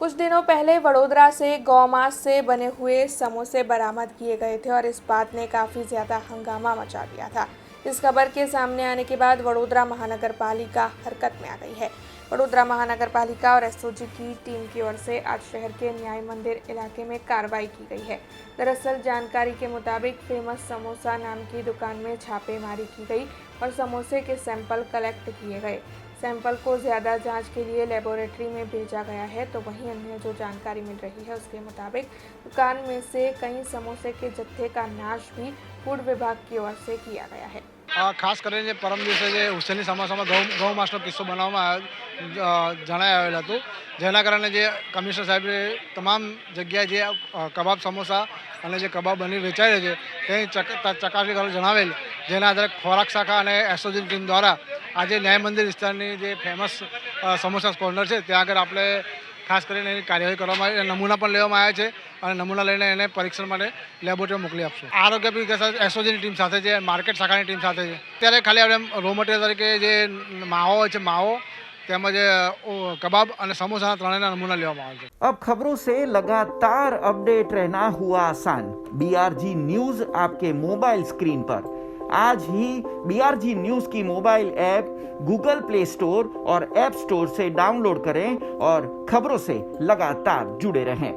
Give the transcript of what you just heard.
कुछ दिनों पहले वडोदरा से गौमांस से बने हुए समोसे बरामद किए गए थे और इस बात ने काफ़ी ज़्यादा हंगामा मचा दिया था। इस खबर के सामने आने के बाद वडोदरा महानगर पालिका हरकत में आ गई है। वडोदरा महानगर पालिका और एसओजी की टीम की ओर से आज शहर के न्याय मंदिर इलाके में कार्रवाई की गई है। दरअसल जानकारी के मुताबिक फेमस समोसा नाम की दुकान में छापेमारी की गई और समोसे के सैंपल कलेक्ट किए गए। सैंपल को ज़्यादा जांच के लिए लेबोरेटरी में भेजा गया है। तो वहीं अन्य जो जानकारी मिल रही है उसके मुताबिक दुकान में से कई समोसे के जत्थे का नाश भी फूड विभाग की ओर से किया गया है। ખાસ કરીને પરમ દિવસે જે હુસેની સમાસામાં ગૌ માસનો કિસ્સો બનાવવામાં જણાઈ આવેલ હતું, જેના કારણે જે કમિશનર સાહેબે તમામ જગ્યાએ જે કબાબ સમોસા અને જે કબાબ બની વેચાઈ રહ્યો છે તે ચકાસણી કરવા જણાવેલ, જેના આધારે ખોરાક શાખા અને એસઓજીની ટીમ દ્વારા આજે ન્યાય મંદિર વિસ્તારની જે ફેમસ સમોસા કોર્નર છે ત્યાં આગળ આપણે ખાસ કરીને એની કાર્યવાહી કરવામાં આવી, નમૂના પણ લેવામાં આવ્યા છે અને નમૂના લઈને એને પરીક્ષણ માટે લેબોરેટરી મોકલી આપશું. આરોગ્ય વિકાસ એસઓજીની ટીમ સાથે છે, માર્કેટ શાખાની ટીમ સાથે છે. ત્યારે ખાલી આપણે રો મટીરિયલ તરીકે જે માવો હોય છે, માવો તેમજ કબાબ અને સમોસાના ત્રણેયના નમૂના લેવામાં આવે છે. अब खबरों से लगातार अपडेट रहना हुआ आसान। बीआरजी न्यूज आपके मोबाइल स्क्रीन पर आज ही बीआरजी न्यूज की mobile app Google play store और ऐप स्टोर से डाउनलोड करें और खबरों से लगातार जुड़े रहें।